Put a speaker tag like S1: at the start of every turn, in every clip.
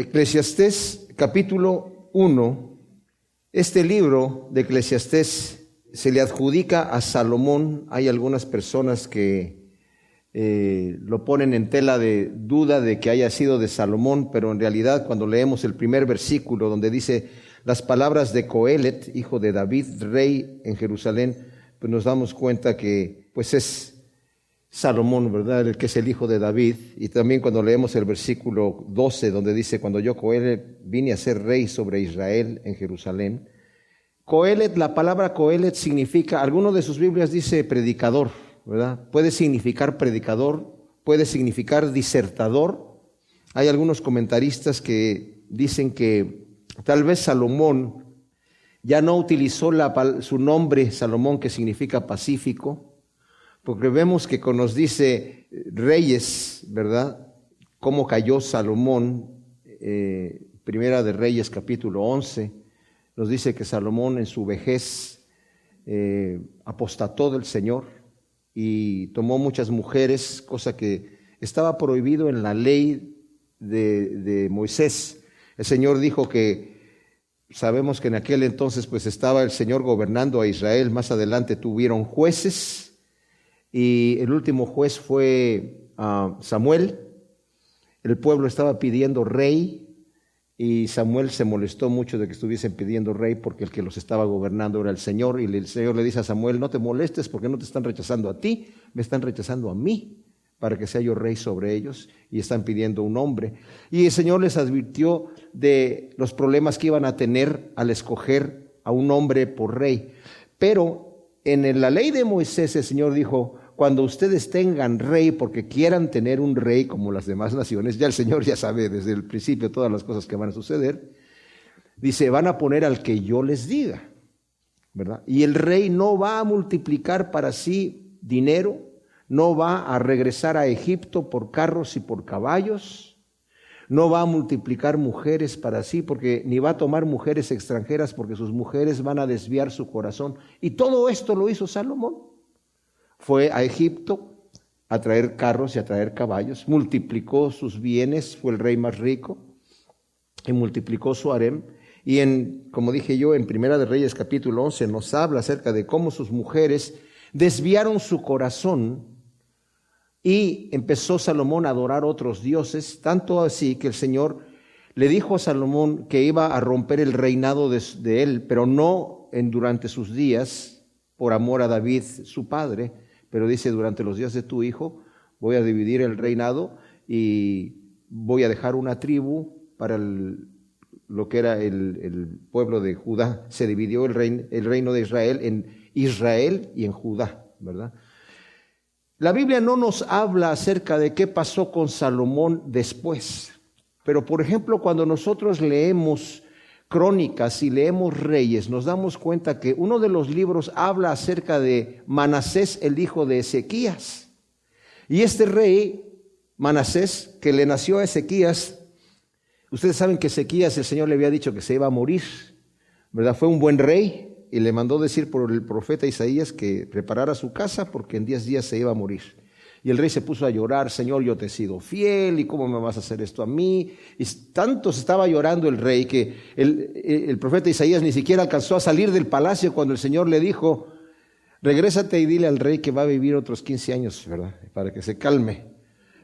S1: Eclesiastés capítulo 1. Este libro de Eclesiastés se le adjudica a Salomón. Hay algunas personas que lo ponen en tela de duda de que haya sido de Salomón, pero en realidad cuando leemos el primer versículo donde dice las palabras de Coelet, hijo de David, rey en Jerusalén, pues nos damos cuenta que pues es Salomón, ¿verdad?, el que es el hijo de David. Y también cuando leemos el versículo 12 donde dice cuando yo Coelet vine a ser rey sobre Israel en Jerusalén. Coelet, la palabra Coelet significa, alguno de sus Biblias dice predicador, ¿verdad? Puede significar predicador, puede significar disertador. Hay algunos comentaristas que dicen que tal vez Salomón ya no utilizó su nombre Salomón, que significa pacífico, porque vemos que cuando nos dice Reyes, ¿verdad?, cómo cayó Salomón, Primera de Reyes capítulo 11, nos dice que Salomón en su vejez apostató del Señor y tomó muchas mujeres, cosa que estaba prohibido en la ley de Moisés. El Señor dijo que, sabemos que en aquel entonces pues estaba el Señor gobernando a Israel. Más adelante tuvieron jueces y el último juez fue Samuel. El pueblo estaba pidiendo rey y Samuel se molestó mucho de que estuviesen pidiendo rey porque el que los estaba gobernando era el Señor. Y el Señor le dice a Samuel: no te molestes porque no te están rechazando a ti, me están rechazando a mí para que sea yo rey sobre ellos, y están pidiendo un hombre. Y el Señor les advirtió de los problemas que iban a tener al escoger a un hombre por rey. Pero en la ley de Moisés el Señor dijo: cuando ustedes tengan rey, porque quieran tener un rey como las demás naciones, ya el Señor ya sabe desde el principio todas las cosas que van a suceder, dice, van a poner al que yo les diga, ¿verdad? Y el rey no va a multiplicar para sí dinero, no va a regresar a Egipto por carros y por caballos, no va a multiplicar mujeres para sí, porque ni va a tomar mujeres extranjeras, porque sus mujeres van a desviar su corazón. Y todo esto lo hizo Salomón. Fue a Egipto a traer carros y a traer caballos, multiplicó sus bienes, fue el rey más rico, y multiplicó su harem. Y como dije yo, en Primera de Reyes capítulo 11 nos habla acerca de cómo sus mujeres desviaron su corazón y empezó Salomón a adorar otros dioses, tanto así que el Señor le dijo a Salomón que iba a romper el reinado de él, pero no durante sus días, por amor a David, su padre, pero dice, durante los días de tu hijo voy a dividir el reinado y voy a dejar una tribu para lo que era el pueblo de Judá. Se dividió el reino de Israel en Israel y en Judá, ¿verdad? La Biblia no nos habla acerca de qué pasó con Salomón después, pero por ejemplo cuando nosotros leemos Crónicas y leemos Reyes, nos damos cuenta que uno de los libros habla acerca de Manasés, el hijo de Ezequías. Y este rey, Manasés, que le nació a Ezequías, ustedes saben que Ezequías, el Señor le había dicho que se iba a morir, ¿verdad? Fue un buen rey y le mandó decir por el profeta Isaías que preparara su casa porque en 10 días se iba a morir. Y el rey se puso a llorar: Señor, yo te he sido fiel, ¿y cómo me vas a hacer esto a mí? Y tanto se estaba llorando el rey que el profeta Isaías ni siquiera alcanzó a salir del palacio cuando el Señor le dijo: regrésate y dile al rey que va a vivir otros 15 años, ¿verdad?, para que se calme.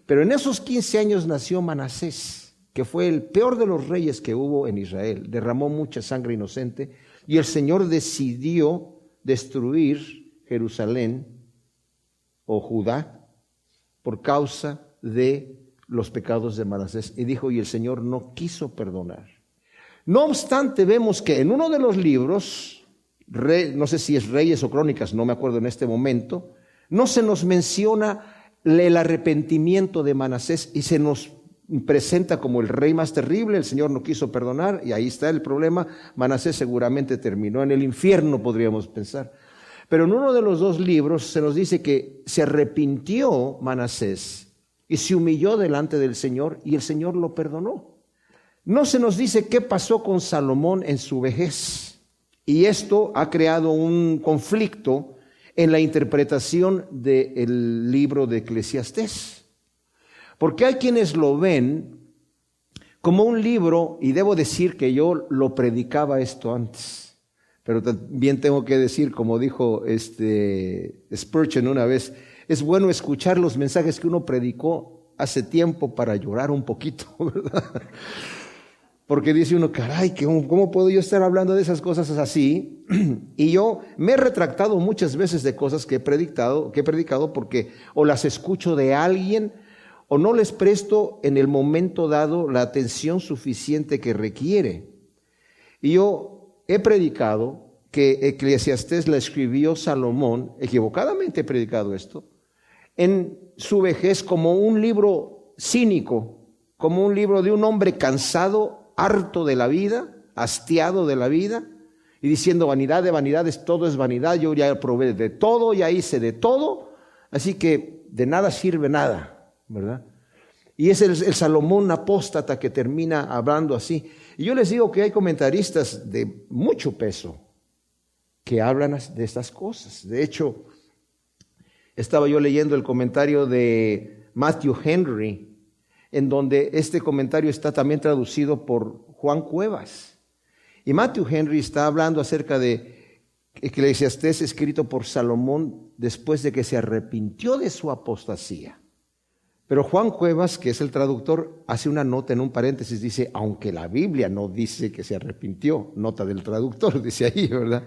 S1: Pero en esos 15 años nació Manasés, que fue el peor de los reyes que hubo en Israel. Derramó mucha sangre inocente y el Señor decidió destruir Jerusalén o Judá por causa de los pecados de Manasés. Y dijo, y el Señor no quiso perdonar. No obstante, vemos que en uno de los libros, no sé si es Reyes o Crónicas, no me acuerdo en este momento, no se nos menciona el arrepentimiento de Manasés y se nos presenta como el rey más terrible. El Señor no quiso perdonar y ahí está el problema. Manasés seguramente terminó en el infierno, podríamos pensar. Pero en uno de los dos libros se nos dice que se arrepintió Manasés y se humilló delante del Señor y el Señor lo perdonó. No se nos dice qué pasó con Salomón en su vejez, y esto ha creado un conflicto en la interpretación del libro de Eclesiastés. Porque hay quienes lo ven como un libro, y debo decir que yo lo predicaba esto antes, pero también tengo que decir, como dijo Spurgeon una vez, es bueno escuchar los mensajes que uno predicó hace tiempo para llorar un poquito, ¿verdad? Porque dice uno, caray, ¿cómo puedo yo estar hablando de esas cosas así? Y yo me he retractado muchas veces de cosas que he predicado porque o las escucho de alguien o no les presto en el momento dado la atención suficiente que requiere. Y yo he predicado que Eclesiastés la escribió Salomón, equivocadamente he predicado esto, en su vejez como un libro cínico, como un libro de un hombre cansado, harto de la vida, hastiado de la vida, y diciendo vanidad de vanidades, todo es vanidad, yo ya probé de todo, ya hice de todo, así que de nada sirve nada, ¿verdad? Y es el Salomón apóstata que termina hablando así. Y yo les digo que hay comentaristas de mucho peso que hablan de estas cosas. De hecho, estaba yo leyendo el comentario de Matthew Henry, en donde este comentario está también traducido por Juan Cuevas. Y Matthew Henry está hablando acerca de Eclesiastés escrito por Salomón después de que se arrepintió de su apostasía. Pero Juan Cuevas, que es el traductor, hace una nota en un paréntesis, dice, aunque la Biblia no dice que se arrepintió, nota del traductor, dice ahí, ¿verdad?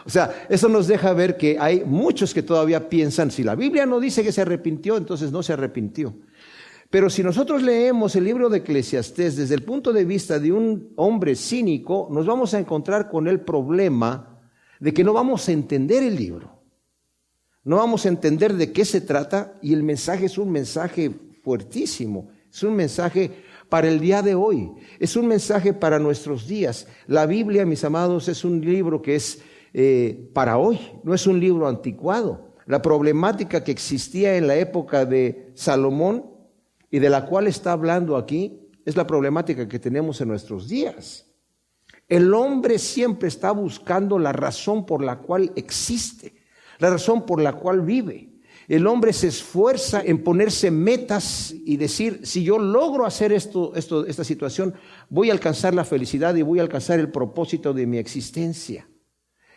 S1: O sea, eso nos deja ver que hay muchos que todavía piensan, si la Biblia no dice que se arrepintió, entonces no se arrepintió. Pero si nosotros leemos el libro de Eclesiastés desde el punto de vista de un hombre cínico, nos vamos a encontrar con el problema de que no vamos a entender el libro. No vamos a entender de qué se trata, y el mensaje es un mensaje fuertísimo. Es un mensaje para el día de hoy. Es un mensaje para nuestros días. La Biblia, mis amados, es un libro que es para hoy. No es un libro anticuado. La problemática que existía en la época de Salomón y de la cual está hablando aquí, es la problemática que tenemos en nuestros días. El hombre siempre está buscando la razón por la cual existe, la razón por la cual vive. El hombre se esfuerza en ponerse metas y decir, si yo logro hacer esta situación, voy a alcanzar la felicidad y voy a alcanzar el propósito de mi existencia.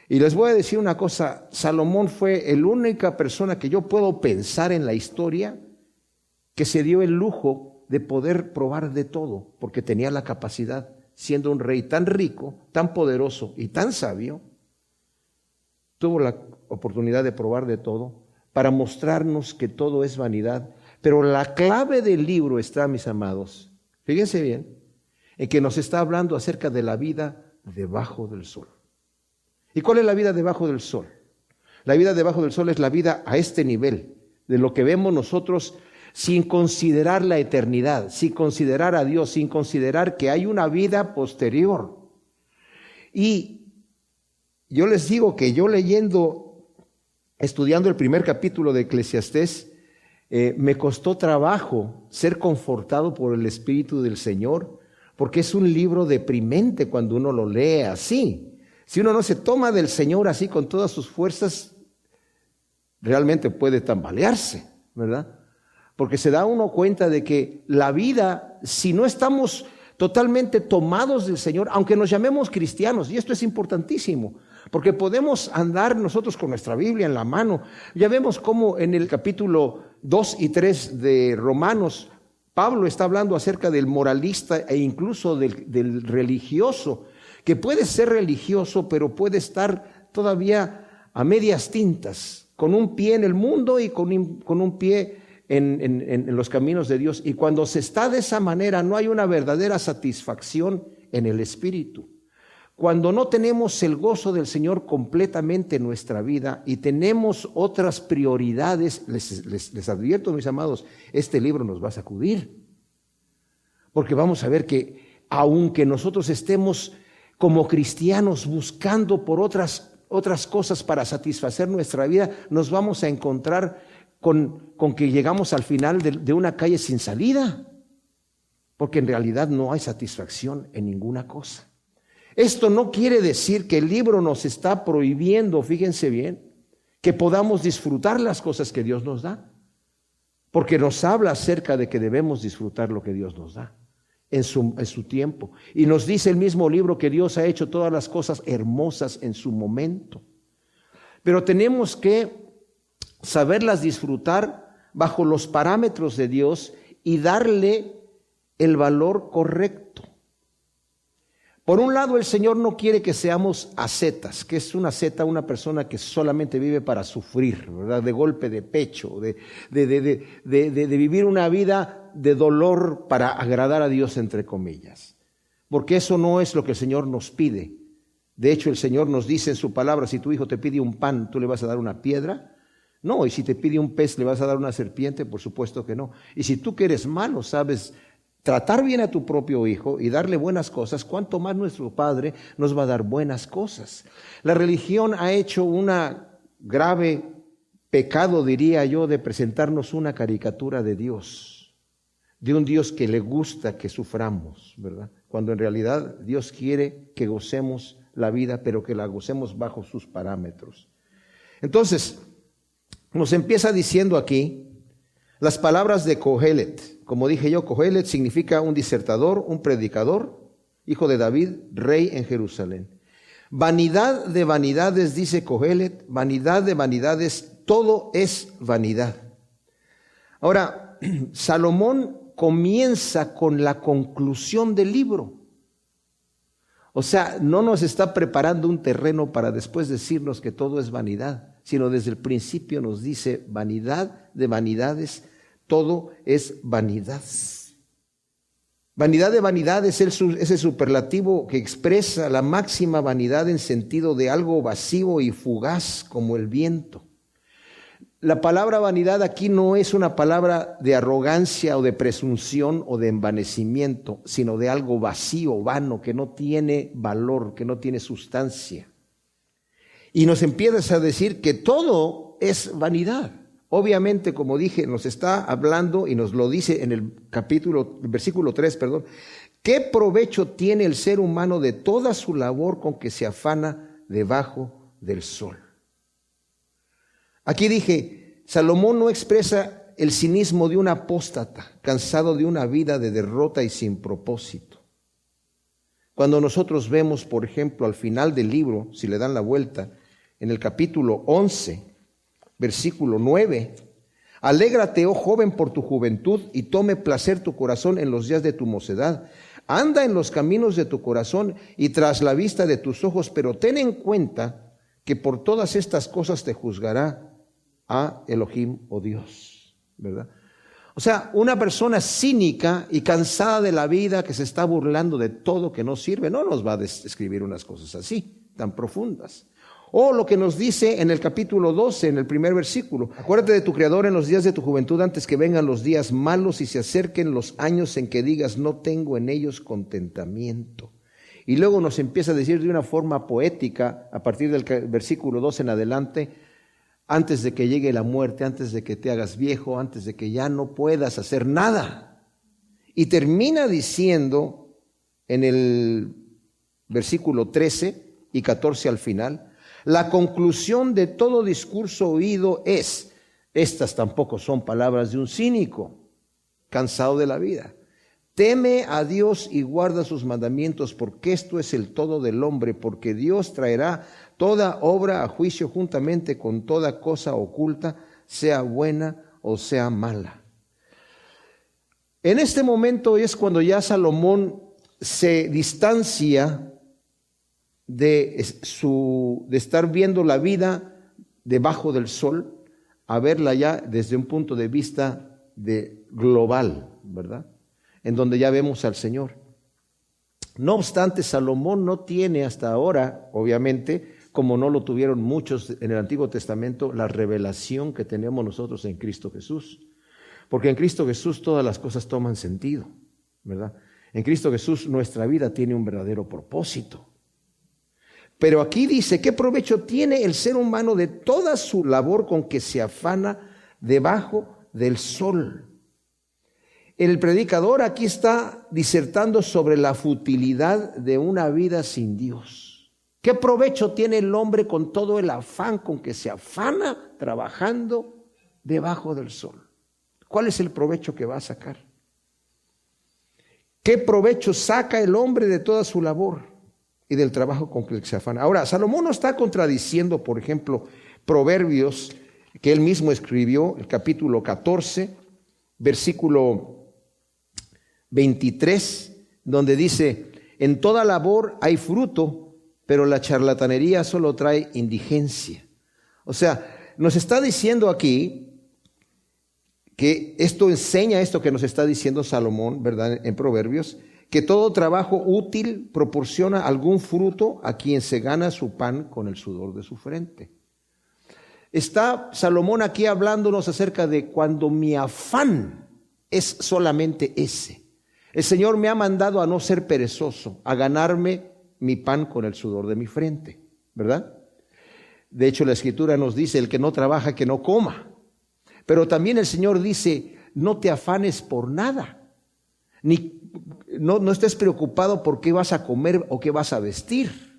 S1: Y les voy a decir una cosa, Salomón fue la única persona que yo puedo pensar en la historia que se dio el lujo de poder probar de todo, porque tenía la capacidad, siendo un rey tan rico, tan poderoso y tan sabio, tuvo la oportunidad de probar de todo para mostrarnos que todo es vanidad. Pero la clave del libro está, mis amados, fíjense bien, en que nos está hablando acerca de la vida debajo del sol. ¿Y cuál es la vida debajo del sol? La vida debajo del sol es la vida a este nivel, de lo que vemos nosotros, sin considerar la eternidad, sin considerar a Dios, sin considerar que hay una vida posterior. Y yo les digo que yo estudiando el primer capítulo de Eclesiastés, me costó trabajo ser confortado por el Espíritu del Señor, porque es un libro deprimente cuando uno lo lee así. Si uno no se toma del Señor así con todas sus fuerzas, realmente puede tambalearse, ¿verdad? Porque se da uno cuenta de que la vida, si no estamos totalmente tomados del Señor, aunque nos llamemos cristianos, y esto es importantísimo, porque podemos andar nosotros con nuestra Biblia en la mano. Ya vemos cómo en el capítulo 2 y 3 de Romanos, Pablo está hablando acerca del moralista e incluso del religioso, que puede ser religioso, pero puede estar todavía a medias tintas, con un pie en el mundo y con un pie en los caminos de Dios. Y cuando se está de esa manera, no hay una verdadera satisfacción en el espíritu. Cuando no tenemos el gozo del Señor completamente en nuestra vida y tenemos otras prioridades, les advierto, mis amados, este libro nos va a sacudir. Porque vamos a ver que aunque nosotros estemos como cristianos buscando por otras cosas para satisfacer nuestra vida, nos vamos a encontrar con que llegamos al final de una calle sin salida, porque en realidad no hay satisfacción en ninguna cosa. Esto no quiere decir que el libro nos está prohibiendo, fíjense bien, que podamos disfrutar las cosas que Dios nos da, porque nos habla acerca de que debemos disfrutar lo que Dios nos da. en su tiempo. Y nos dice el mismo libro que Dios ha hecho todas las cosas hermosas en su momento. Pero tenemos que saberlas disfrutar bajo los parámetros de Dios y darle el valor correcto. Por un lado, el Señor no quiere que seamos ascetas. ¿Qué es una asceta? Una persona que solamente vive para sufrir, ¿verdad? De golpe de pecho, de vivir una vida de dolor para agradar a Dios, entre comillas. Porque eso no es lo que el Señor nos pide. De hecho, el Señor nos dice en su palabra, si tu hijo te pide un pan, ¿tú le vas a dar una piedra? No. Y si te pide un pez, ¿le vas a dar una serpiente? Por supuesto que no. Y si tú que eres malo sabes tratar bien a tu propio hijo y darle buenas cosas, ¿cuánto más nuestro Padre nos va a dar buenas cosas? La religión ha hecho un grave pecado, diría yo, de presentarnos una caricatura de Dios, de un Dios que le gusta que suframos, ¿verdad? Cuando en realidad Dios quiere que gocemos la vida, pero que la gocemos bajo sus parámetros. Entonces, nos empieza diciendo aquí las palabras de Cohelet. Como dije yo, Cohelet significa un disertador, un predicador, hijo de David, rey en Jerusalén. Vanidad de vanidades, dice Cohelet, vanidad de vanidades, todo es vanidad. Ahora, Salomón comienza con la conclusión del libro. O sea, no nos está preparando un terreno para después decirnos que todo es vanidad, sino desde el principio nos dice vanidad de vanidades, todo es vanidad. Vanidad de vanidades es ese superlativo que expresa la máxima vanidad en sentido de algo vacío y fugaz como el viento. La palabra vanidad aquí no es una palabra de arrogancia o de presunción o de envanecimiento, sino de algo vacío, vano, que no tiene valor, que no tiene sustancia. Y nos empiezas a decir que todo es vanidad. Obviamente, como dije, nos está hablando y nos lo dice en el versículo 3, ¿qué provecho tiene el ser humano de toda su labor con que se afana debajo del sol? Aquí dije, Salomón no expresa el cinismo de un apóstata, cansado de una vida de derrota y sin propósito. Cuando nosotros vemos, por ejemplo, al final del libro, si le dan la vuelta, en el capítulo 11, versículo 9, alégrate, oh joven, por tu juventud, y tome placer tu corazón en los días de tu mocedad. Anda en los caminos de tu corazón y tras la vista de tus ojos, pero ten en cuenta que por todas estas cosas te juzgará a Elohim, o Dios, ¿verdad? O sea, una persona cínica y cansada de la vida, que se está burlando de todo que no sirve, no nos va a describir unas cosas así, tan profundas. O lo que nos dice en el capítulo 12, en el primer versículo. Acuérdate de tu Creador en los días de tu juventud, antes que vengan los días malos y se acerquen los años en que digas, no tengo en ellos contentamiento. Y luego nos empieza a decir de una forma poética, a partir del versículo 12 en adelante, antes de que llegue la muerte, antes de que te hagas viejo, antes de que ya no puedas hacer nada. Y termina diciendo en el versículo 13 y 14 al final, la conclusión de todo discurso oído es, estas tampoco son palabras de un cínico, cansado de la vida. Teme a Dios y guarda sus mandamientos, porque esto es el todo del hombre, porque Dios traerá toda obra a juicio juntamente con toda cosa oculta, sea buena o sea mala. En este momento es cuando ya Salomón se distancia de estar viendo la vida debajo del sol, a verla ya desde un punto de vista global, ¿verdad? En donde ya vemos al Señor. No obstante, Salomón no tiene hasta ahora, obviamente, como no lo tuvieron muchos en el Antiguo Testamento, la revelación que tenemos nosotros en Cristo Jesús. Porque en Cristo Jesús todas las cosas toman sentido, ¿verdad? En Cristo Jesús nuestra vida tiene un verdadero propósito. Pero aquí dice, ¿qué provecho tiene el ser humano de toda su labor con que se afana debajo del sol? El predicador aquí está disertando sobre la futilidad de una vida sin Dios. ¿Qué provecho tiene el hombre con todo el afán con que se afana trabajando debajo del sol? ¿Cuál es el provecho que va a sacar? ¿Qué provecho saca el hombre de toda su labor y del trabajo con que se afana? Ahora, Salomón no está contradiciendo, por ejemplo, Proverbios, que él mismo escribió, el capítulo 14, versículo 23, donde dice: en toda labor hay fruto, pero la charlatanería solo trae indigencia. O sea, nos está diciendo aquí que esto enseña esto que nos está diciendo Salomón, ¿verdad? En Proverbios, que todo trabajo útil proporciona algún fruto a quien se gana su pan con el sudor de su frente. Está Salomón aquí hablándonos acerca de cuando mi afán es solamente ese. El Señor me ha mandado a no ser perezoso, a ganarme mi pan con el sudor de mi frente, ¿verdad? De hecho, la Escritura nos dice: el que no trabaja, que no coma. Pero también el Señor dice: no te afanes por nada, no estés preocupado por qué vas a comer o qué vas a vestir.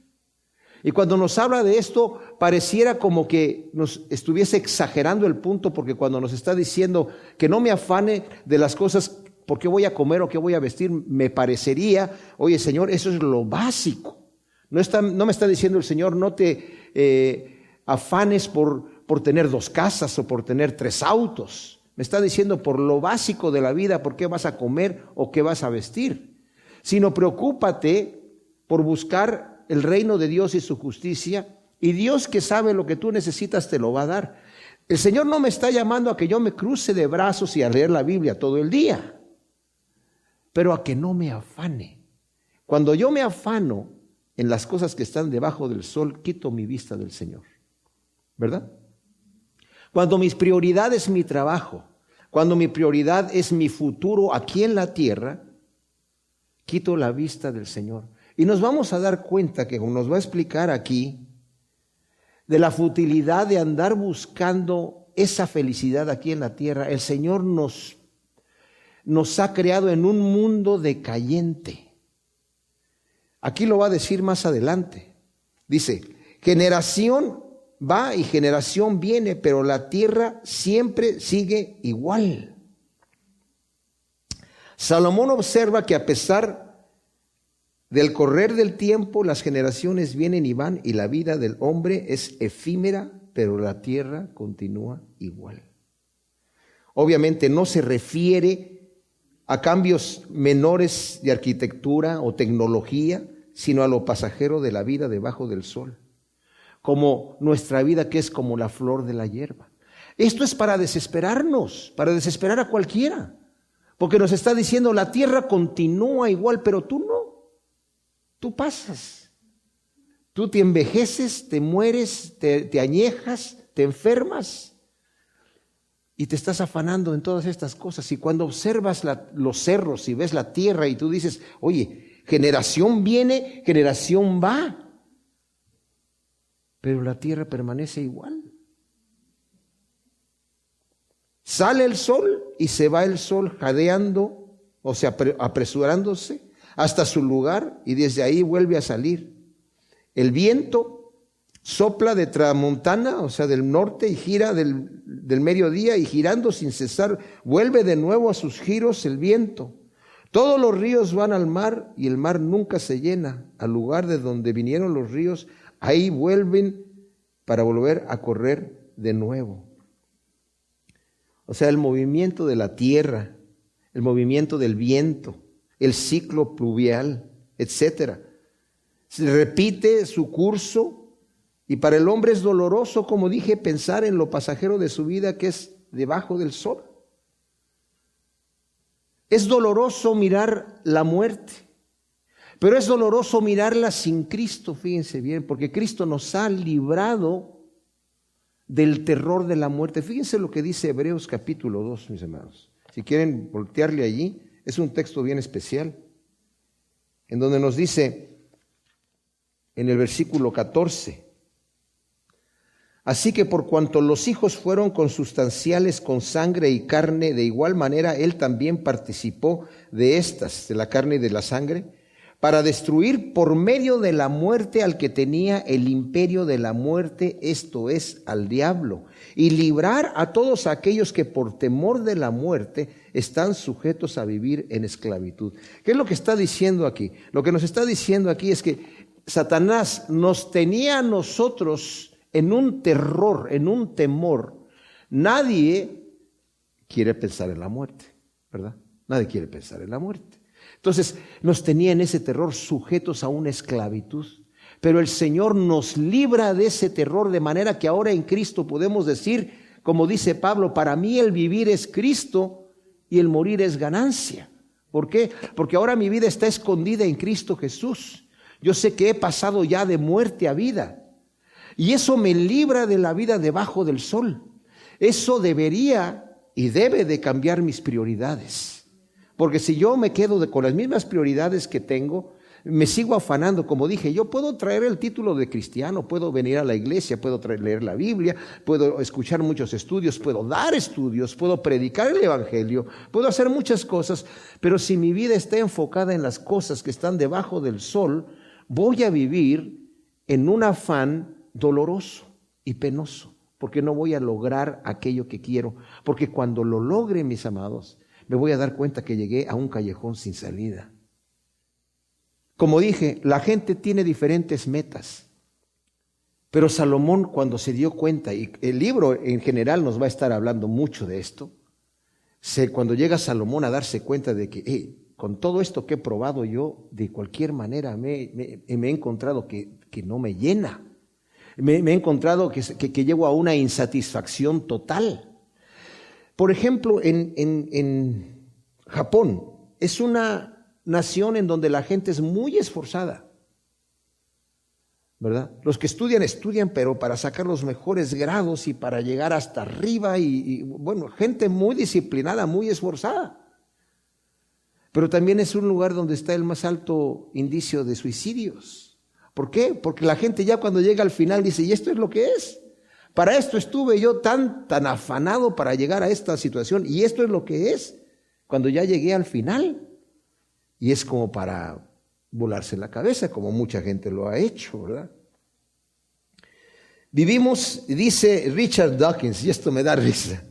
S1: Y cuando nos habla de esto, pareciera como que nos estuviese exagerando el punto, porque cuando nos está diciendo que no me afane de las cosas, por qué voy a comer o qué voy a vestir, me parecería: oye, Señor, eso es lo básico. No me está diciendo el Señor: no te afanes por tener 2 casas o por tener 3 autos. Me está diciendo por lo básico de la vida, por qué vas a comer o qué vas a vestir. Sino preocúpate por buscar el reino de Dios y su justicia, y Dios, que sabe lo que tú necesitas, te lo va a dar. El Señor no me está llamando a que yo me cruce de brazos y a leer la Biblia todo el día, pero a que no me afane. Cuando yo me afano en las cosas que están debajo del sol, quito mi vista del Señor, ¿verdad? Cuando mi prioridad es mi trabajo, cuando mi prioridad es mi futuro aquí en la tierra, quito la vista del Señor. Y nos vamos a dar cuenta que, como nos va a explicar aquí, de la futilidad de andar buscando esa felicidad aquí en la tierra. El Señor nos ha creado en un mundo decayente. Aquí lo va a decir más adelante. Dice: generación va y generación viene, pero la tierra siempre sigue igual. Salomón observa que a pesar del correr del tiempo, las generaciones vienen y van, y la vida del hombre es efímera, pero la tierra continúa igual. Obviamente no se refiere a cambios menores de arquitectura o tecnología, sino a lo pasajero de la vida debajo del sol, como nuestra vida, que es como la flor de la hierba. Esto es para desesperarnos, para desesperar a cualquiera, porque nos está diciendo: la tierra continúa igual, pero tú no. Tú pasas, tú te envejeces, te mueres, te añejas, te enfermas y te estás afanando en todas estas cosas. Y cuando observas los cerros y ves la tierra y tú dices: oye, generación viene, generación va, pero la tierra permanece igual. Sale el sol y se va el sol jadeando, o sea, apresurándose hasta su lugar, y desde ahí vuelve a salir. El viento sopla de tramontana, o sea, del norte, y gira del mediodía, y girando sin cesar, vuelve de nuevo a sus giros el viento. Todos los ríos van al mar, y el mar nunca se llena. Al lugar de donde vinieron los ríos, ahí vuelven para volver a correr de nuevo. O sea, el movimiento de la tierra, el movimiento del viento, el ciclo pluvial, etcétera. Se repite su curso, y para el hombre es doloroso, como dije, pensar en lo pasajero de su vida, que es debajo del sol. Es doloroso mirar la muerte, pero es doloroso mirarla sin Cristo, fíjense bien, porque Cristo nos ha librado del terror de la muerte. Fíjense lo que dice Hebreos capítulo 2, mis hermanos. Si quieren voltearle allí, es un texto bien especial, en donde nos dice en el versículo 14: así que por cuanto los hijos fueron consustanciales con sangre y carne, de igual manera él también participó de estas, de la carne y de la sangre, para destruir por medio de la muerte al que tenía el imperio de la muerte, esto es, al diablo, y librar a todos aquellos que por temor de la muerte están sujetos a vivir en esclavitud. ¿Qué es lo que está diciendo aquí? Lo que nos está diciendo aquí es que Satanás nos tenía a nosotros en un terror, en un temor. Nadie quiere pensar en la muerte, ¿verdad? Nadie quiere pensar en la muerte. Entonces nos tenía en ese terror, sujetos a una esclavitud. Pero el Señor nos libra de ese terror, de manera que ahora en Cristo podemos decir, como dice Pablo, para mí el vivir es Cristo y el morir es ganancia. ¿Por qué? Porque ahora mi vida está escondida en Cristo Jesús. Yo sé que he pasado ya de muerte a vida. Y eso me libra de la vida debajo del sol. Eso debería y debe de cambiar mis prioridades. Porque si yo me quedo con las mismas prioridades que tengo, me sigo afanando. Como dije, yo puedo traer el título de cristiano, puedo venir a la iglesia, puedo leer la Biblia, puedo escuchar muchos estudios, puedo dar estudios, puedo predicar el evangelio, puedo hacer muchas cosas, pero si mi vida está enfocada en las cosas que están debajo del sol, voy a vivir en un afán doloroso y penoso, porque no voy a lograr aquello que quiero, porque cuando lo logre, mis amados, me voy a dar cuenta que llegué a un callejón sin salida. Como dije, la gente tiene diferentes metas, pero Salomón, cuando se dio cuenta, y el libro en general nos va a estar hablando mucho de esto, cuando llega Salomón a darse cuenta de que con todo esto que he probado yo, de cualquier manera me he encontrado que no me llena, me he encontrado que llego a una insatisfacción total. Por ejemplo, en Japón es una nación en donde la gente es muy esforzada, ¿verdad? Los que estudian, pero para sacar los mejores grados y para llegar hasta arriba y bueno, gente muy disciplinada, muy esforzada. Pero también es un lugar donde está el más alto indicio de suicidios. ¿Por qué? Porque la gente ya cuando llega al final dice, ¿y esto es lo que es? Para esto estuve yo tan afanado para llegar a esta situación, y esto es lo que es cuando ya llegué al final. Y es como para volarse la cabeza, como mucha gente lo ha hecho, ¿verdad? Vivimos, dice Richard Dawkins, y esto me da risa,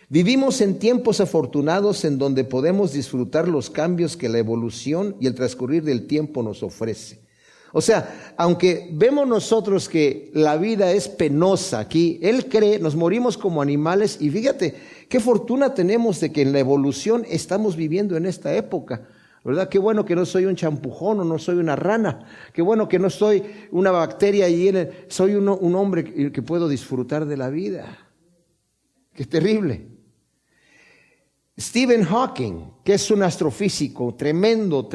S1: vivimos en tiempos afortunados en donde podemos disfrutar los cambios que la evolución y el transcurrir del tiempo nos ofrece. O sea, aunque vemos nosotros que la vida es penosa aquí, él cree, nos morimos como animales, y fíjate, qué fortuna tenemos de que en la evolución estamos viviendo en esta época, ¿verdad? Qué bueno que no soy un champujón o no soy una rana. Qué bueno que no soy una bacteria y soy un hombre que puedo disfrutar de la vida. Qué terrible. Stephen Hawking, que es un astrofísico, tremendo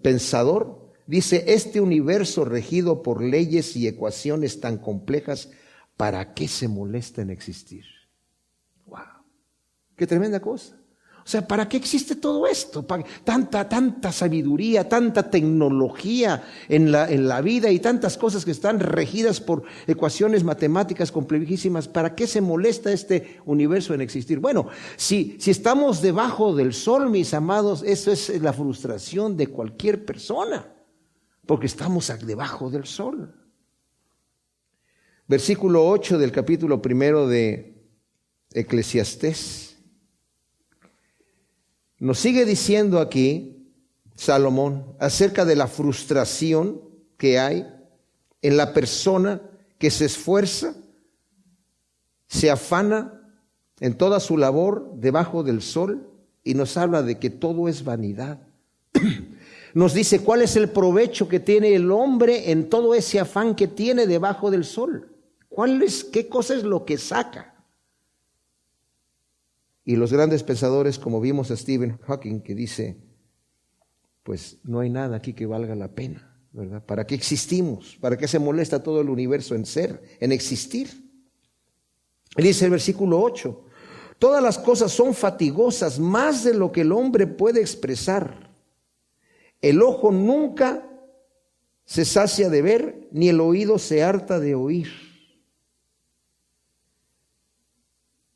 S1: pensador, dice, este universo regido por leyes y ecuaciones tan complejas, ¿para qué se molesta en existir? ¡Wow! ¡Qué tremenda cosa! O sea, ¿para qué existe todo esto? Tanta sabiduría, tanta tecnología en la vida y tantas cosas que están regidas por ecuaciones matemáticas complejísimas. ¿Para qué se molesta este universo en existir? Bueno, si estamos debajo del sol, mis amados, eso es la frustración de cualquier persona, porque estamos debajo del sol. Versículo 8 del capítulo 1 de Eclesiastés. Nos sigue diciendo aquí Salomón acerca de la frustración que hay en la persona que se esfuerza, se afana en toda su labor debajo del sol, y nos habla de que todo es vanidad. Nos dice cuál es el provecho que tiene el hombre en todo ese afán que tiene debajo del sol. ¿Qué cosa es lo que saca? Y los grandes pensadores, como vimos a Stephen Hawking, que dice, pues no hay nada aquí que valga la pena, ¿verdad? ¿Para qué existimos? ¿Para qué se molesta todo el universo en existir? Él dice el versículo 8, todas las cosas son fatigosas, más de lo que el hombre puede expresar. El ojo nunca se sacia de ver, ni el oído se harta de oír.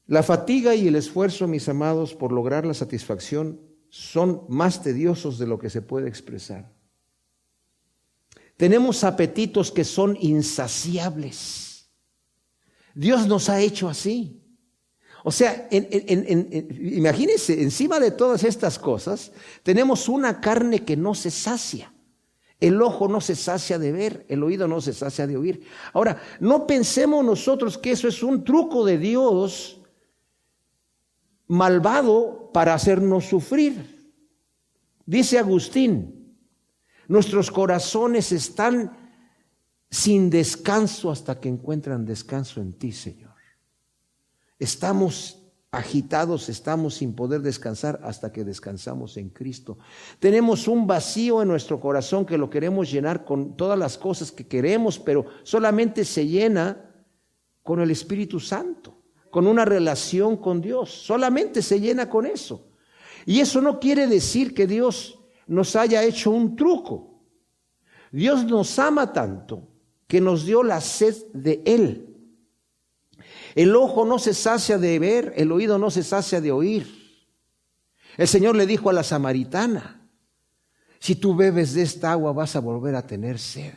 S1: La fatiga y el esfuerzo, mis amados, por lograr la satisfacción son más tediosos de lo que se puede expresar. Tenemos apetitos que son insaciables. Dios nos ha hecho así. O sea, imagínense, encima de todas estas cosas, tenemos una carne que no se sacia. El ojo no se sacia de ver, el oído no se sacia de oír. Ahora, no pensemos nosotros que eso es un truco de Dios malvado para hacernos sufrir. Dice Agustín, nuestros corazones están sin descanso hasta que encuentran descanso en ti, Señor. Estamos agitados, estamos sin poder descansar hasta que descansamos en Cristo. Tenemos un vacío en nuestro corazón que lo queremos llenar con todas las cosas que queremos, pero solamente se llena con el Espíritu Santo, con una relación con Dios. Solamente se llena con eso. Y eso no quiere decir que Dios nos haya hecho un truco. Dios nos ama tanto que nos dio la sed de Él. El ojo no se sacia de ver, el oído no se sacia de oír. El Señor le dijo a la samaritana, si tú bebes de esta agua vas a volver a tener sed.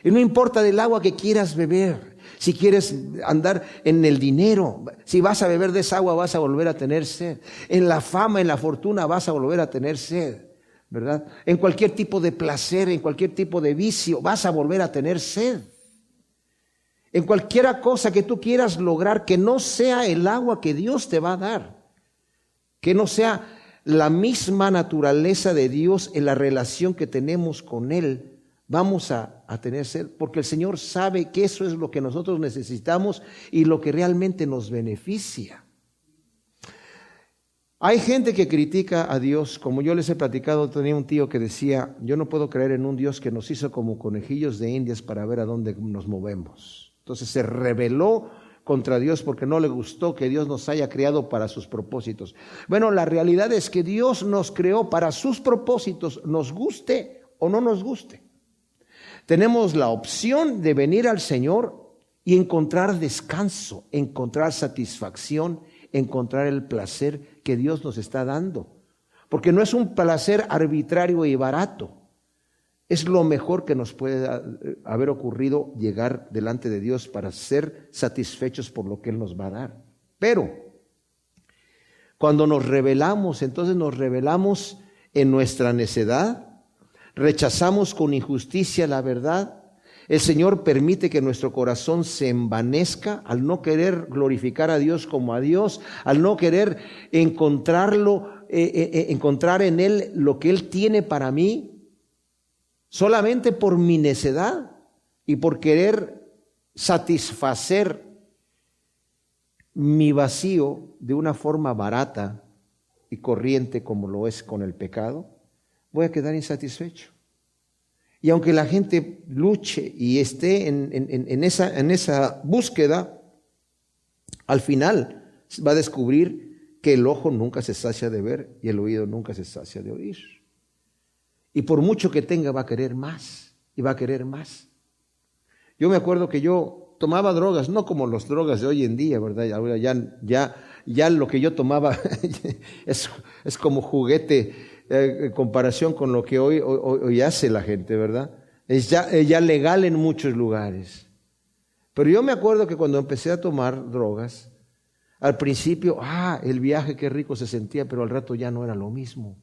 S1: Y no importa del agua que quieras beber, si quieres andar en el dinero, si vas a beber de esa agua vas a volver a tener sed. En la fama, en la fortuna vas a volver a tener sed, ¿verdad? En cualquier tipo de placer, en cualquier tipo de vicio vas a volver a tener sed. En cualquier cosa que tú quieras lograr, que no sea el agua que Dios te va a dar, que no sea la misma naturaleza de Dios en la relación que tenemos con Él, vamos a tener sed, porque el Señor sabe que eso es lo que nosotros necesitamos y lo que realmente nos beneficia. Hay gente que critica a Dios, como yo les he platicado, tenía un tío que decía, yo no puedo creer en un Dios que nos hizo como conejillos de indias para ver a dónde nos movemos. Entonces se rebeló contra Dios porque no le gustó que Dios nos haya creado para sus propósitos. Bueno, la realidad es que Dios nos creó para sus propósitos, nos guste o no nos guste. Tenemos la opción de venir al Señor y encontrar descanso, encontrar satisfacción, encontrar el placer que Dios nos está dando. Porque no es un placer arbitrario y barato. Es lo mejor que nos puede haber ocurrido llegar delante de Dios para ser satisfechos por lo que Él nos va a dar. Pero cuando nos rebelamos, entonces nos rebelamos en nuestra necedad, rechazamos con injusticia la verdad. El Señor permite que nuestro corazón se envanezca al no querer glorificar a Dios como a Dios, al no querer encontrar en Él lo que Él tiene para mí. Solamente por mi necedad y por querer satisfacer mi vacío de una forma barata y corriente como lo es con el pecado, voy a quedar insatisfecho. Y aunque la gente luche y esté en esa búsqueda, al final va a descubrir que el ojo nunca se sacia de ver y el oído nunca se sacia de oír. Y por mucho que tenga va a querer más y va a querer más. Yo me acuerdo que yo tomaba drogas, no como las drogas de hoy en día, ¿verdad? Ahora ya lo que yo tomaba es como juguete en comparación con lo que hoy hace la gente, ¿verdad? Es ya legal en muchos lugares. Pero yo me acuerdo que cuando empecé a tomar drogas, al principio, el viaje qué rico se sentía, pero al rato ya no era lo mismo.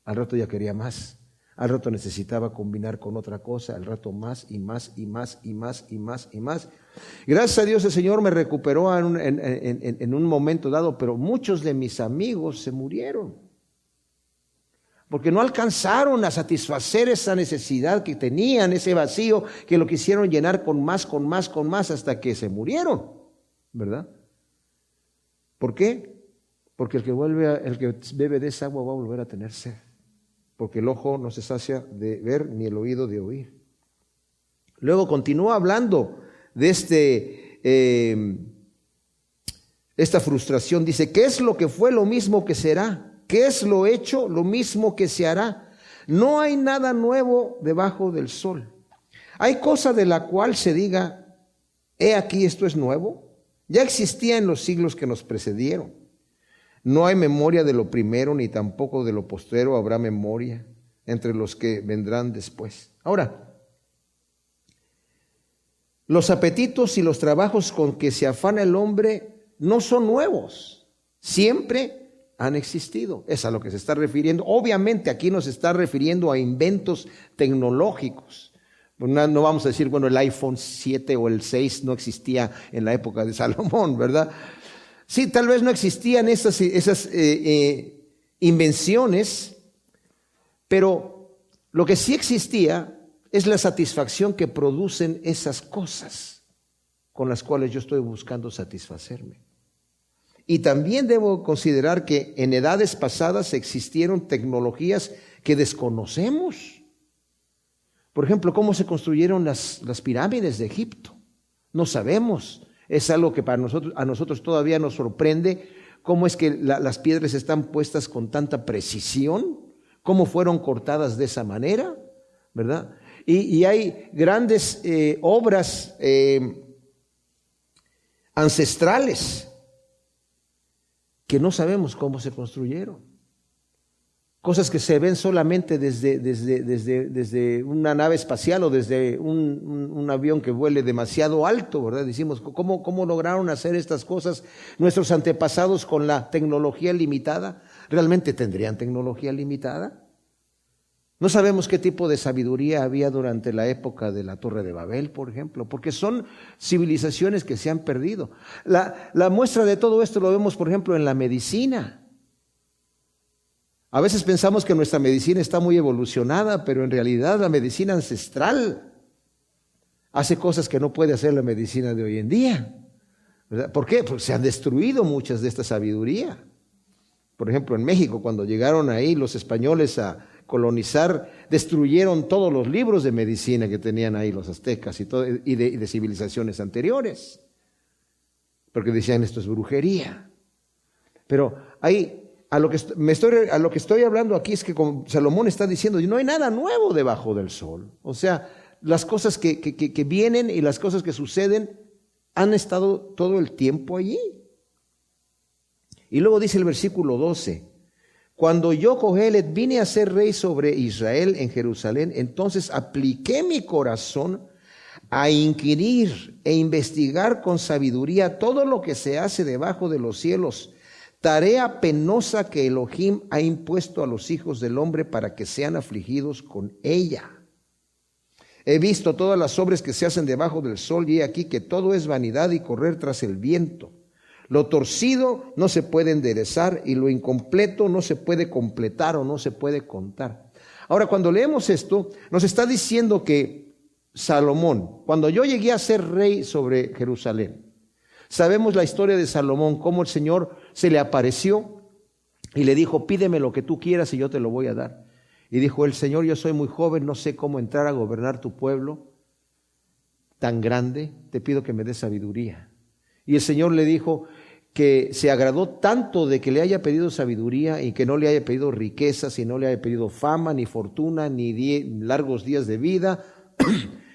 S1: Al rato ya quería más. Al rato necesitaba combinar con otra cosa, al rato más y más y más y más y más y más. Gracias a Dios el Señor me recuperó en un momento dado, pero muchos de mis amigos se murieron. Porque no alcanzaron a satisfacer esa necesidad que tenían, ese vacío que lo quisieron llenar con más hasta que se murieron, ¿verdad? ¿Por qué? Porque el que bebe de esa agua va a volver a tener sed. Porque el ojo no se sacia de ver ni el oído de oír. Luego continúa hablando de esta frustración. Dice, ¿qué es lo que fue lo mismo que será? ¿Qué es lo hecho lo mismo que se hará? No hay nada nuevo debajo del sol. ¿Hay cosa de la cual se diga, he aquí esto es nuevo? Ya existía en los siglos que nos precedieron. No hay memoria de lo primero, ni tampoco de lo postrero habrá memoria entre los que vendrán después. Ahora, los apetitos y los trabajos con que se afana el hombre no son nuevos, siempre han existido. Es a lo que se está refiriendo. Obviamente aquí nos está refiriendo a inventos tecnológicos. No vamos a decir, bueno, el iPhone 7 o el 6 no existía en la época de Salomón, ¿verdad? Sí, tal vez no existían esas invenciones, pero lo que sí existía es la satisfacción que producen esas cosas con las cuales yo estoy buscando satisfacerme. Y también debo considerar que en edades pasadas existieron tecnologías que desconocemos. Por ejemplo, ¿cómo se construyeron las pirámides de Egipto? No sabemos. Es algo que a nosotros todavía nos sorprende. ¿Cómo es que las piedras están puestas con tanta precisión? ¿Cómo fueron cortadas de esa manera? ¿Verdad? Y hay grandes obras ancestrales que no sabemos cómo se construyeron. Cosas que se ven solamente desde una nave espacial o desde un avión que vuele demasiado alto, ¿verdad? Decimos, ¿cómo lograron hacer estas cosas nuestros antepasados con la tecnología limitada? ¿Realmente tendrían tecnología limitada? No sabemos qué tipo de sabiduría había durante la época de la Torre de Babel, por ejemplo, porque son civilizaciones que se han perdido. La muestra de todo esto lo vemos, por ejemplo, en la medicina. A veces pensamos que nuestra medicina está muy evolucionada, pero en realidad la medicina ancestral hace cosas que no puede hacer la medicina de hoy en día, ¿verdad? ¿Por qué? Porque se han destruido muchas de esta sabiduría. Por ejemplo, en México, cuando llegaron ahí los españoles a colonizar, destruyeron todos los libros de medicina que tenían ahí los aztecas y de civilizaciones anteriores, porque decían esto es brujería. Pero hay... A lo que estoy hablando aquí es que como Salomón está diciendo, no hay nada nuevo debajo del sol. O sea, las cosas que vienen y las cosas que suceden han estado todo el tiempo allí. Y luego dice el versículo 12, cuando yo, Cogelet, vine a ser rey sobre Israel en Jerusalén, entonces apliqué mi corazón a inquirir e investigar con sabiduría todo lo que se hace debajo de los cielos, tarea penosa que Elohim ha impuesto a los hijos del hombre para que sean afligidos con ella. He visto todas las obras que se hacen debajo del sol y he aquí que todo es vanidad y correr tras el viento. Lo torcido no se puede enderezar y lo incompleto no se puede completar o no se puede contar. Ahora, cuando leemos esto, nos está diciendo que Salomón, cuando yo llegué a ser rey sobre Jerusalén, sabemos la historia de Salomón, cómo el Señor se le apareció y le dijo, pídeme lo que tú quieras y yo te lo voy a dar. Y dijo el Señor, yo soy muy joven, no sé cómo entrar a gobernar tu pueblo tan grande, te pido que me des sabiduría. Y el Señor le dijo que se agradó tanto de que le haya pedido sabiduría y que no le haya pedido riquezas y no le haya pedido fama, ni fortuna, ni largos días de vida,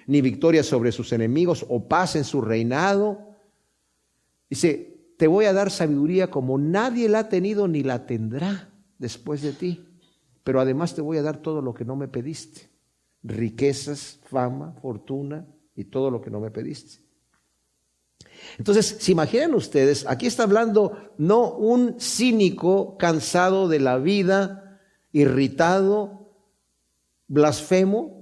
S1: ni victoria sobre sus enemigos o paz en su reinado. Dice, te voy a dar sabiduría como nadie la ha tenido ni la tendrá después de ti. Pero además te voy a dar todo lo que no me pediste. Riquezas, fama, fortuna y todo lo que no me pediste. Entonces, ¿se imaginan ustedes? Aquí está hablando no un cínico cansado de la vida, irritado, blasfemo,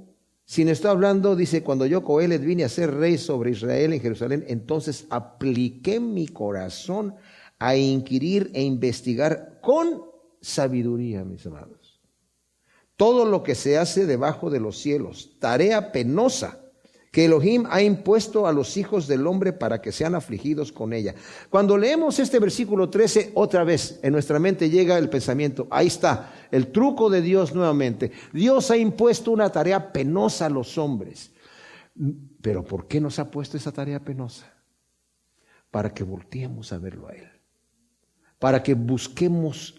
S1: sino está hablando, dice, cuando yo, Cogelet, vine a ser rey sobre Israel en Jerusalén, entonces apliqué mi corazón a inquirir e investigar con sabiduría, mis amados, todo lo que se hace debajo de los cielos, tarea penosa que Elohim ha impuesto a los hijos del hombre para que sean afligidos con ella. Cuando leemos este versículo 13, otra vez en nuestra mente llega el pensamiento, ahí está, el truco de Dios nuevamente. Dios ha impuesto una tarea penosa a los hombres. ¿Pero por qué nos ha puesto esa tarea penosa? Para que volteemos a verlo a Él. Para que busquemos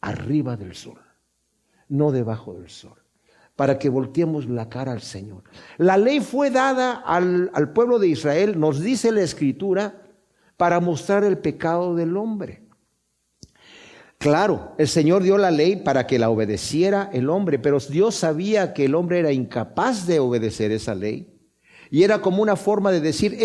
S1: arriba del sol, no debajo del sol. Para que volteemos la cara al Señor. La ley fue dada al pueblo de Israel, nos dice la Escritura, para mostrar el pecado del hombre. Claro, el Señor dio la ley para que la obedeciera el hombre, pero Dios sabía que el hombre era incapaz de obedecer esa ley. Y era como una forma de decir,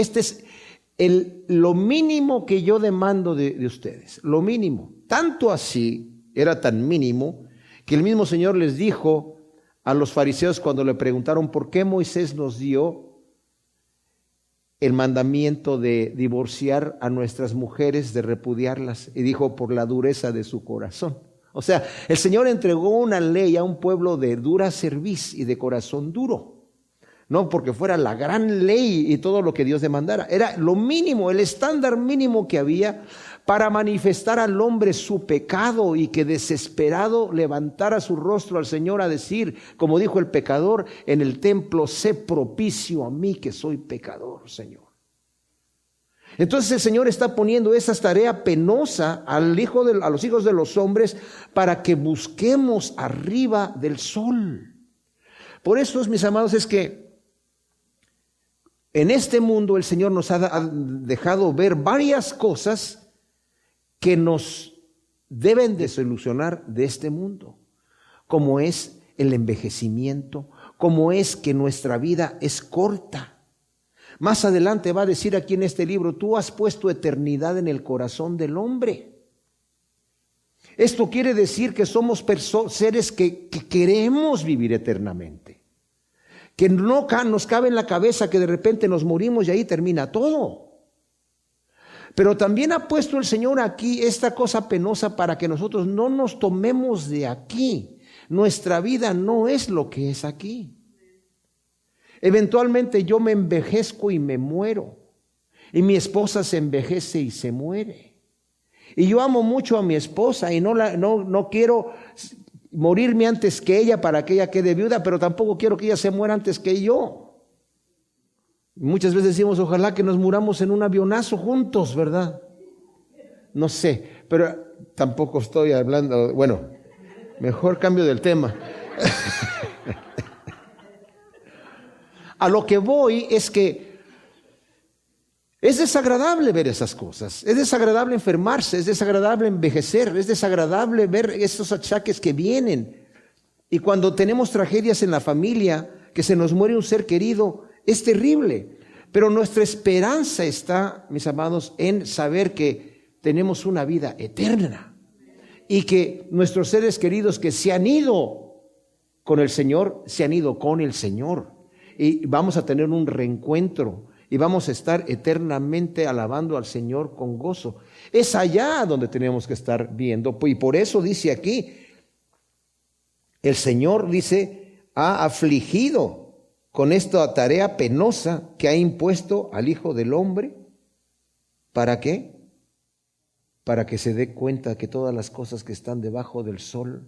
S1: lo mínimo que yo demando de ustedes, lo mínimo. Tanto así, era tan mínimo, que el mismo Señor les dijo a los fariseos cuando le preguntaron por qué Moisés nos dio el mandamiento de divorciar a nuestras mujeres, de repudiarlas, y dijo por la dureza de su corazón. O sea, el Señor entregó una ley a un pueblo de dura cerviz y de corazón duro. No porque fuera la gran ley y todo lo que Dios demandara. Era lo mínimo, el estándar mínimo que había para manifestar al hombre su pecado y que desesperado levantara su rostro al Señor a decir, como dijo el pecador en el templo, sé propicio a mí que soy pecador, Señor. Entonces el Señor está poniendo esa tarea penosa a los hijos de los hombres para que busquemos arriba del sol. Por eso, mis amados, es que en este mundo el Señor nos ha dejado ver varias cosas que nos deben desilusionar de este mundo, como es el envejecimiento, como es que nuestra vida es corta. Más adelante va a decir aquí en este libro, tú has puesto eternidad en el corazón del hombre. Esto quiere decir que somos seres que queremos vivir eternamente. Que no nos cabe en la cabeza que de repente nos morimos y ahí termina todo. Pero también ha puesto el Señor aquí esta cosa penosa para que nosotros no nos tomemos de aquí. Nuestra vida no es lo que es aquí. Eventualmente yo me envejezco y me muero. Y mi esposa se envejece y se muere. Y yo amo mucho a mi esposa y no quiero morirme antes que ella para que ella quede viuda, pero tampoco quiero que ella se muera antes que yo. Muchas veces decimos, ojalá que nos muramos en un avionazo juntos, ¿verdad? No sé, pero tampoco estoy hablando, bueno, mejor cambio del tema. A lo que voy es que es desagradable ver esas cosas, es desagradable enfermarse, es desagradable envejecer, es desagradable ver estos achaques que vienen. Y cuando tenemos tragedias en la familia, que se nos muere un ser querido, es terrible. Pero nuestra esperanza está, mis amados, en saber que tenemos una vida eterna y que nuestros seres queridos que se han ido con el Señor, se han ido con el Señor. Y vamos a tener un reencuentro y vamos a estar eternamente alabando al Señor con gozo. Es allá donde tenemos que estar viendo. Y por eso dice aquí, el Señor dice, ha afligido con esta tarea penosa que ha impuesto al Hijo del Hombre. ¿Para qué? Para que se dé cuenta que todas las cosas que están debajo del sol,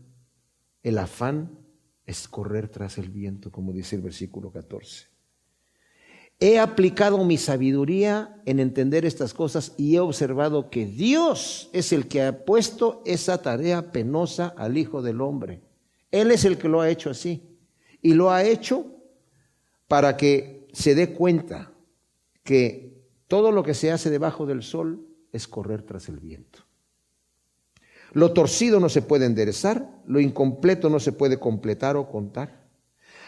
S1: el afán es correr tras el viento, como dice el versículo 14. He aplicado mi sabiduría en entender estas cosas y he observado que Dios es el que ha puesto esa tarea penosa al Hijo del Hombre. Él es el que lo ha hecho así. Y lo ha hecho para que se dé cuenta que todo lo que se hace debajo del sol es correr tras el viento. Lo torcido no se puede enderezar, lo incompleto no se puede completar o contar.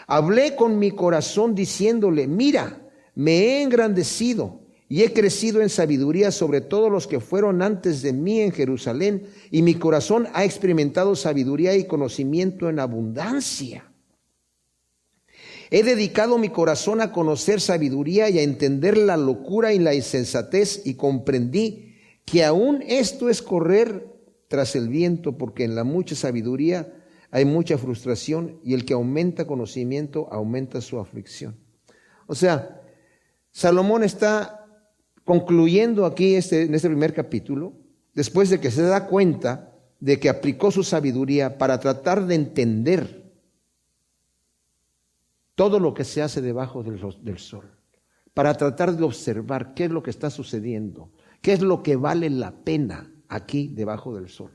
S1: Hablé con mi corazón diciéndole, mira, me he engrandecido y he crecido en sabiduría sobre todos los que fueron antes de mí en Jerusalén, y mi corazón ha experimentado sabiduría y conocimiento en abundancia. He dedicado mi corazón a conocer sabiduría y a entender la locura y la insensatez, y comprendí que aún esto es correr tras el viento, porque en la mucha sabiduría hay mucha frustración, y el que aumenta conocimiento aumenta su aflicción. O sea, Salomón está concluyendo aquí en este primer capítulo, después de que se da cuenta de que aplicó su sabiduría para tratar de entender todo lo que se hace debajo del sol, para tratar de observar qué es lo que está sucediendo, qué es lo que vale la pena aquí debajo del sol.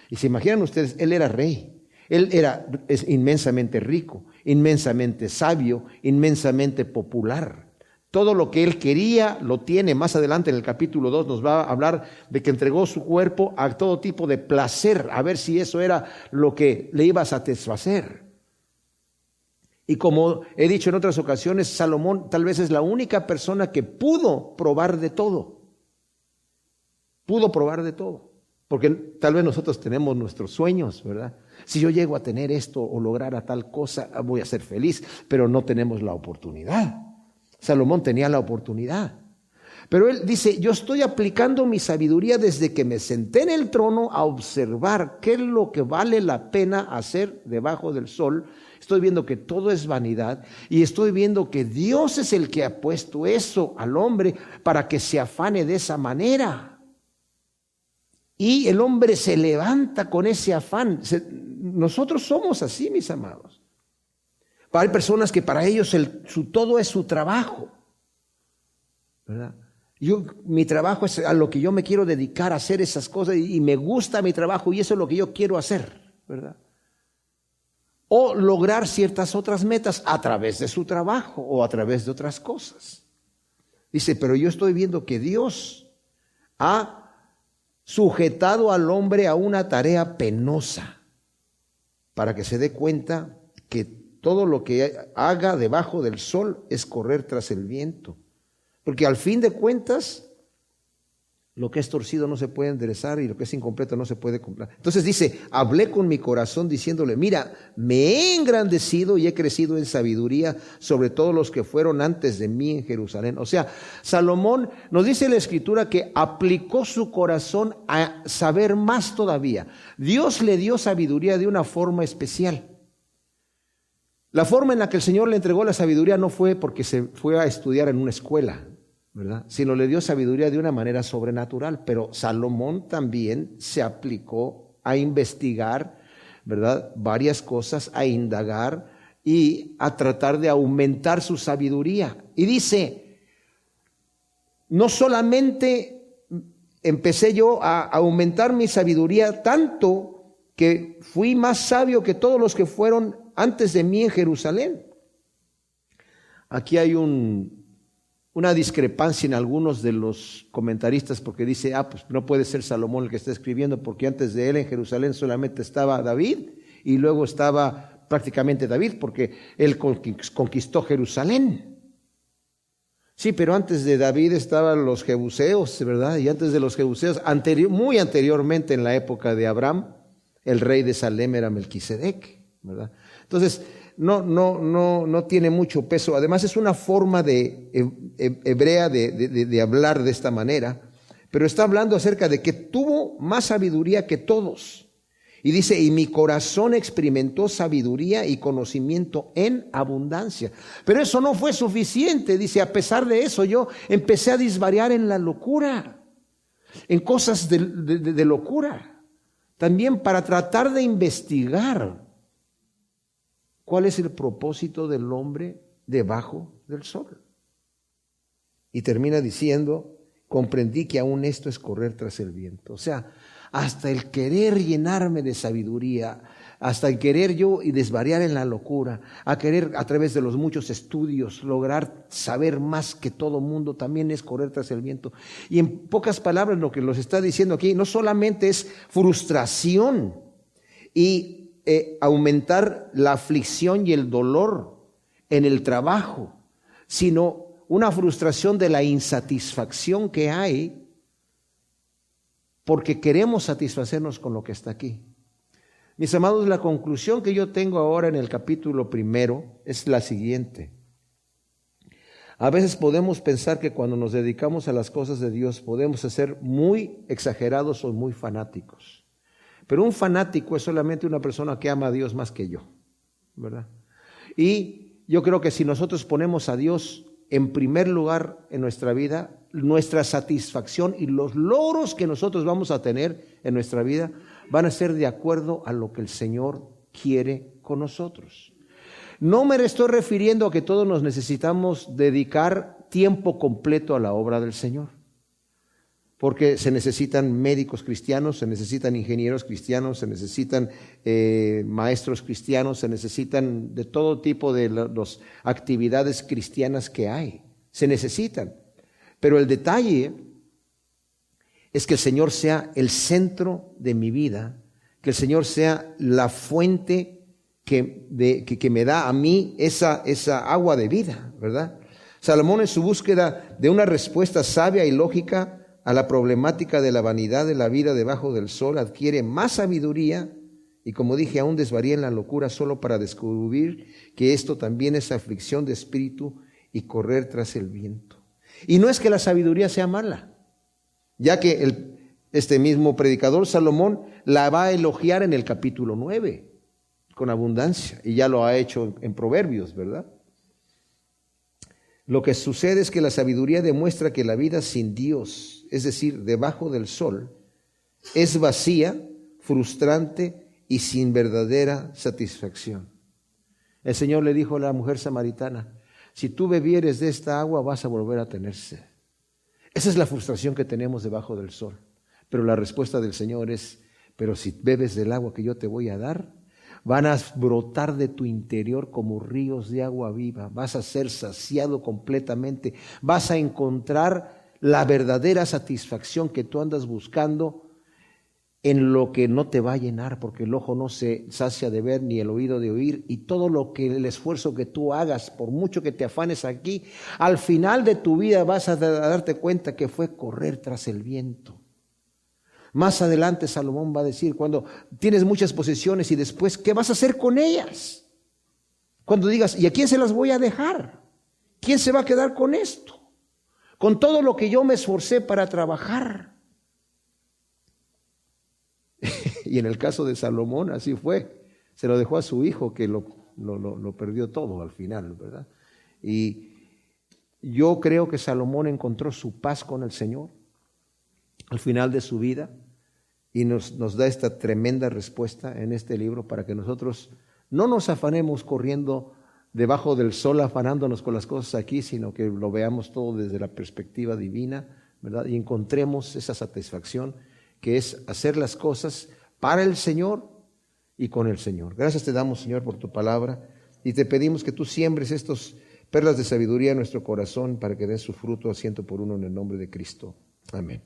S1: Y se imaginan ustedes, él era rey, es inmensamente rico, inmensamente sabio, inmensamente popular. Todo lo que él quería lo tiene. Más adelante en el capítulo 2 nos va a hablar de que entregó su cuerpo a todo tipo de placer, a ver si eso era lo que le iba a satisfacer. Y como he dicho en otras ocasiones, Salomón tal vez es la única persona que pudo probar de todo. Pudo probar de todo. Porque tal vez nosotros tenemos nuestros sueños, ¿verdad? Si yo llego a tener esto o lograr a tal cosa, voy a ser feliz, pero no tenemos la oportunidad. Salomón tenía la oportunidad. Pero él dice, yo estoy aplicando mi sabiduría desde que me senté en el trono a observar qué es lo que vale la pena hacer debajo del sol. Estoy viendo que todo es vanidad y estoy viendo que Dios es el que ha puesto eso al hombre para que se afane de esa manera. Y el hombre se levanta con ese afán. Nosotros somos así, mis amados. Hay personas que para ellos su todo es su trabajo, ¿verdad? Mi trabajo es a lo que yo me quiero dedicar a hacer esas cosas y me gusta mi trabajo y eso es lo que yo quiero hacer, ¿verdad? O lograr ciertas otras metas a través de su trabajo o a través de otras cosas. Dice, pero yo estoy viendo que Dios ha sujetado al hombre a una tarea penosa para que se dé cuenta que todo lo que haga debajo del sol es correr tras el viento. Porque al fin de cuentas, lo que es torcido no se puede enderezar y lo que es incompleto no se puede completar. Entonces dice, hablé con mi corazón diciéndole, mira, me he engrandecido y he crecido en sabiduría sobre todos los que fueron antes de mí en Jerusalén. O sea, Salomón nos dice la Escritura que aplicó su corazón a saber más todavía. Dios le dio sabiduría de una forma especial. La forma en la que el Señor le entregó la sabiduría no fue porque se fue a estudiar en una escuela, ¿verdad? Sino le dio sabiduría de una manera sobrenatural. Pero Salomón también se aplicó a investigar, ¿verdad? Varias cosas, a indagar y a tratar de aumentar su sabiduría. Y dice, no solamente empecé yo a aumentar mi sabiduría tanto que fui más sabio que todos los que fueron antes de mí en Jerusalén. Aquí hay una discrepancia en algunos de los comentaristas porque dice, pues no puede ser Salomón el que está escribiendo porque antes de él en Jerusalén solamente estaba David y luego estaba prácticamente David porque él conquistó Jerusalén. Sí, pero antes de David estaban los jebuseos, ¿verdad? Y antes de los jebuseos, muy anteriormente en la época de Abraham, el rey de Salem era Melquisedec, ¿verdad? Entonces, no tiene mucho peso. Además, es una forma hebrea de hablar de esta manera, pero está hablando acerca de que tuvo más sabiduría que todos. Y dice, y mi corazón experimentó sabiduría y conocimiento en abundancia. Pero eso no fue suficiente. Dice, a pesar de eso, yo empecé a disvariar en la locura, en cosas de locura. También para tratar de investigar ¿cuál es el propósito del hombre debajo del sol? Y termina diciendo, comprendí que aún esto es correr tras el viento. O sea, hasta el querer llenarme de sabiduría, hasta el querer yo y desvariar en la locura, a querer a través de los muchos estudios lograr saber más que todo mundo, también es correr tras el viento. Y en pocas palabras lo que nos está diciendo aquí no solamente es frustración y aumentar la aflicción y el dolor en el trabajo, sino una frustración de la insatisfacción que hay porque queremos satisfacernos con lo que está aquí. Mis amados, la conclusión que yo tengo ahora en el capítulo 1 es la siguiente. A veces podemos pensar que cuando nos dedicamos a las cosas de Dios podemos ser muy exagerados o muy fanáticos. Pero un fanático es solamente una persona que ama a Dios más que yo, ¿verdad? Y yo creo que si nosotros ponemos a Dios en primer lugar en nuestra vida, nuestra satisfacción y los logros que nosotros vamos a tener en nuestra vida van a ser de acuerdo a lo que el Señor quiere con nosotros. No me estoy refiriendo a que todos nos necesitamos dedicar tiempo completo a la obra del Señor. Porque se necesitan médicos cristianos, se necesitan ingenieros cristianos, se necesitan maestros cristianos, se necesitan de todo tipo de las actividades cristianas que hay. Se necesitan. Pero el detalle es que el Señor sea el centro de mi vida, que el Señor sea la fuente que me da a mí esa agua de vida, ¿verdad? Salomón, en su búsqueda de una respuesta sabia y lógica a la problemática de la vanidad de la vida debajo del sol, adquiere más sabiduría y, como dije, aún desvaría en la locura solo para descubrir que esto también es aflicción de espíritu y correr tras el viento. Y no es que la sabiduría sea mala, ya que este mismo predicador Salomón la va a elogiar en el capítulo 9 con abundancia, y ya lo ha hecho en Proverbios, ¿verdad? Lo que sucede es que la sabiduría demuestra que la vida sin Dios, es decir, debajo del sol, es vacía, frustrante y sin verdadera satisfacción. El Señor le dijo a la mujer samaritana: si tú bebieres de esta agua vas a volver a tener sed. Esa es la frustración que tenemos debajo del sol. Pero la respuesta del Señor es: pero si bebes del agua que yo te voy a dar, van a brotar de tu interior como ríos de agua viva. Vas a ser saciado completamente. Vas a encontrar la verdadera satisfacción que tú andas buscando en lo que no te va a llenar, porque el ojo no se sacia de ver ni el oído de oír, y todo lo que el esfuerzo que tú hagas, por mucho que te afanes aquí, al final de tu vida vas a darte cuenta que fue correr tras el viento. Más adelante Salomón va a decir, cuando tienes muchas posesiones y después, ¿qué vas a hacer con ellas? Cuando digas, ¿y a quién se las voy a dejar? ¿Quién se va a quedar con esto? Con todo lo que yo me esforcé para trabajar. Y en el caso de Salomón así fue. Se lo dejó a su hijo, que lo perdió todo al final, ¿verdad? Y yo creo que Salomón encontró su paz con el Señor al final de su vida, y nos da esta tremenda respuesta en este libro para que nosotros no nos afanemos corriendo debajo del sol, afanándonos con las cosas aquí, sino que lo veamos todo desde la perspectiva divina, ¿verdad? Y encontremos esa satisfacción que es hacer las cosas para el Señor y con el Señor. Gracias te damos, Señor, por tu palabra, y te pedimos que tú siembres estos perlas de sabiduría en nuestro corazón para que den su fruto a 100 por 1 en el nombre de Cristo. Amén.